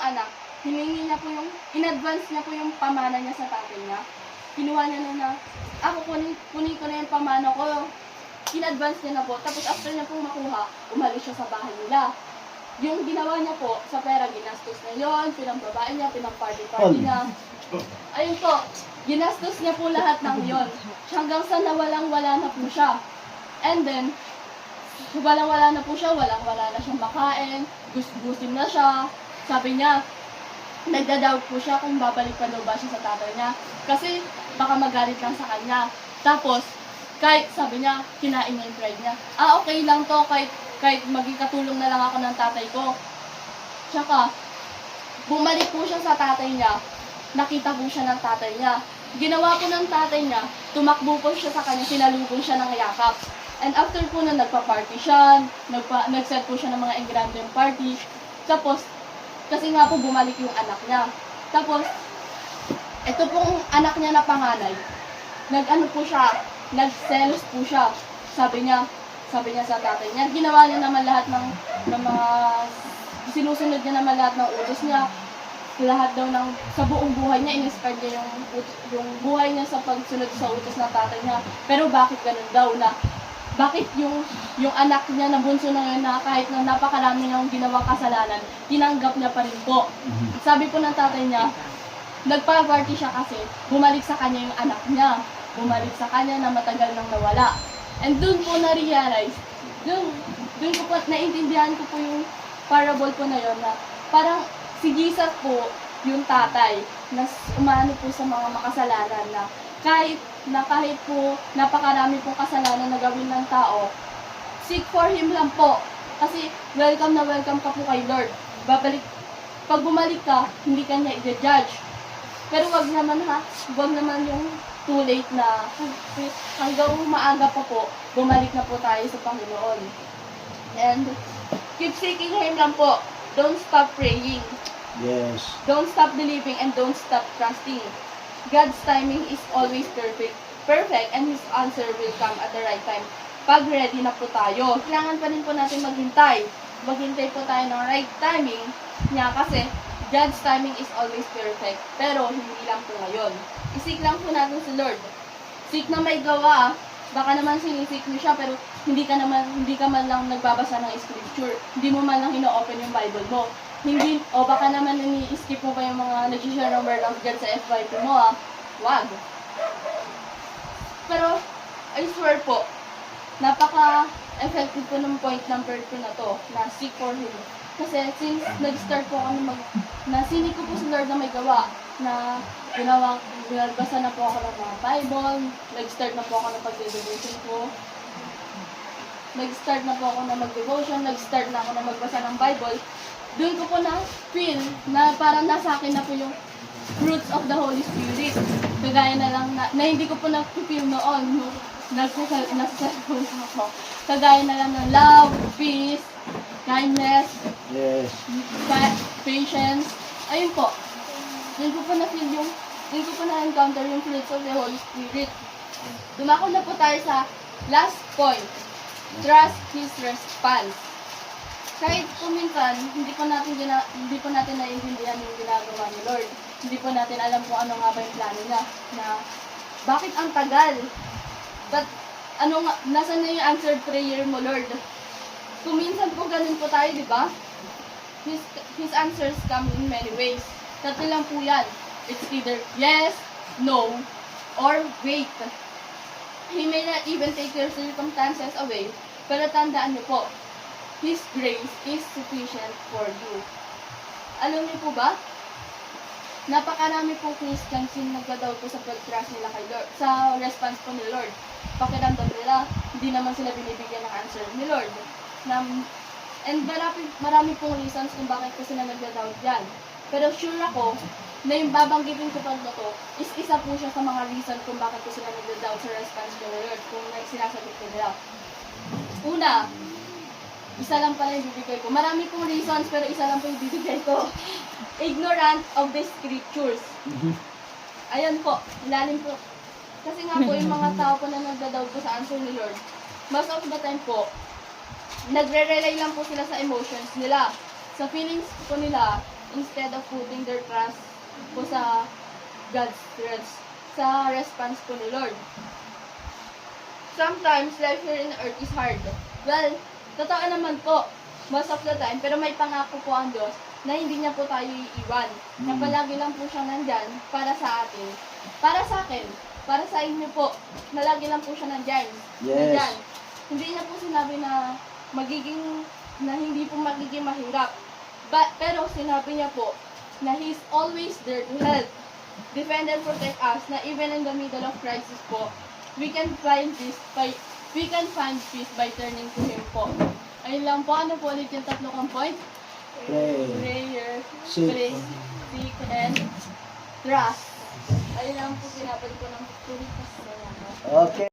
anak, hiningi niya po yung, in-advance niya po yung pamana niya sa tatay niya. Kinuha niya na, ako kunin ko na yung pamana ko. In-advance niya na po. Tapos after niya pong makuha, umalis siya sa bahay nila. Yung ginawa niya po sa pera, ginastos na yun, pinambabae niya, pinamparty-party niya. Ayun po, ginastos niya po lahat ng yon. Hanggang sa nawalang-wala na po siya. And then, walang-wala na po siya, walang-wala na siyang makain, gustusin na siya. Sabi niya, nagda-doubt po siya kung babalik pa daw ba siya sa tatay niya. Kasi baka magalit lang sa kanya. Tapos, kahit sabi niya, kinain niya yung pride niya. Okay lang to, kahit maging katulong na lang ako ng tatay ko. Tsaka, bumalik po siya sa tatay niya, nakita po siya ng tatay niya. Ginawa po ng tatay niya, tumakbo po siya sa kanya, sinalubong siya ng yakap. And after po na nagpa-party siya, nag-set po siya ng mga engrandeng party. Tapos, kasi nga po bumalik yung anak niya. Tapos, ito pong anak niya na panganay, nag-ano po siya, nag-selos po siya. Sabi niya sa tatay niya, ginawa niya naman lahat ng mga, sinusunod niya naman lahat ng utos niya. Lahat daw ng, sa buong buhay niya, in-inspire niya yung buhay niya sa pagsunod sa utos ng tatay niya. Pero bakit ganun daw na, bakit yung anak niya na bunso na ngayon na kahit na napakarami niyang ginawang kasalanan, tinanggap niya pa rin po. Sabi po ng tatay niya, nagpa-party siya kasi bumalik sa kanya yung anak niya. Bumalik sa kanya na matagal nang nawala. And dun po na-realize, dun ko po, naintindihan ko po yung parable po na yun na parang si Jesus po yung tatay na umano po sa mga makasalanan na kahit po napakarami pong kasalanan na gawin ng tao, seek for Him lang po. Kasi welcome na welcome ka po kay Lord. Pag bumalik ka, hindi ka niya i-judge. Pero wag naman yung too late na hanggang maaga pa po, bumalik na po tayo sa Panginoon. And keep seeking Him lang po. Don't stop praying. Yes. Don't stop believing and don't stop trusting. God's timing is always perfect and His answer will come at the right time. Pag ready na po tayo, kailangan pa rin po natin maghintay. Maghintay po tayo ng right timing niya kasi God's timing is always perfect. Pero hindi lang po ngayon. Isik lang po natin si Lord. Seek na may gawa. Baka naman sinisik mo siya pero hindi ka man lang nagbabasa ng scripture. Hindi mo man lang ino-open yung Bible mo. Baka naman ini-skip mo pa yung mga nag-share ng word of God sa FYP mo Wag. Pero, I swear po, napaka-effective po ng point number 2 na to, na seek for Him. Kasi since nag-start po kami sinik ko po si Lord na may gawa, na nagbasa na po ako ng mga Bible, nag-start na po ako ng pag-devotion ko, nag-start na po ako na mag-devotion, nag-start na ako na magbasa ng Bible, doon ko po na-feel na parang nasa akin na po yung fruits of the Holy Spirit. Kagaya na lang na hindi ko po na-feel noon, nasa-cellphone ako. Kagaya na lang ng love, peace, kindness, Yes. patience. Ayun po. Doon ko po na-feel doon ko po na-encounter yung fruits of the Holy Spirit. Dumako na po tayo sa last point. Trust His response. Kahit po minsan, hindi po natin naiintindihan yung ginagawa ni Lord. Hindi po natin alam kung ano nga ba yung plano niya. Na, bakit ang tagal? Nasaan na yung answered prayer mo, Lord? Kung minsan po ganun po tayo, di ba? His answers come in many ways. Tatlo lang po yan. It's either yes, no, or wait. He may not even take your circumstances away, pero tandaan niyo po, His grace is sufficient for you. Alam niyo po ba? Napakarami pong Christians yung nagdadaw po sa pag-trust nila kay Lord, sa response po ni Lord. Pakiramdam nila, hindi naman sila binibigyan ng answer ni Lord. And marami pong reasons kung bakit po sila nagdadaw dyan. Pero sure ako, na yung babanggitin ko pa to is isa po siya sa mga reason kung bakit po sila nagdadaw sa response ni Lord, kung sinasagot ko nila. Una, isa lang pala yung bibigay ko. Marami pong reasons, pero isa lang po yung bibigay ko. Ignorant of the scriptures. Ayan po, ilalim po. Kasi nga po, yung mga tao po na nagdadoubt po sa answer ni Lord, most of the time po, nagre-rely lang po sila sa emotions nila. Sa feelings po nila, instead of putting their trust po sa God's words, sa response po ni Lord. Sometimes, life here in earth is hard. Well, totoo naman po, most of the time, pero may pangako po ang Diyos na hindi niya po tayo iiwan. Na palagi lang po siyang nandyan para sa atin. Para sa akin, para sa inyo po, na lagi lang po siya nandyan. Yes. Nandyan. Hindi niya po sinabi na hindi po magiging mahirap. Pero sinabi niya po na He's always there to help, defend and protect us, na even in the middle of crisis po, we can find peace by turning to Him po. Ayun lang po, ano po ulit yung tatlo kong point? Pray. Prayer, Seek. pray, seek, and trust. Ayun lang po, pinapal ko ng puritas. Okay.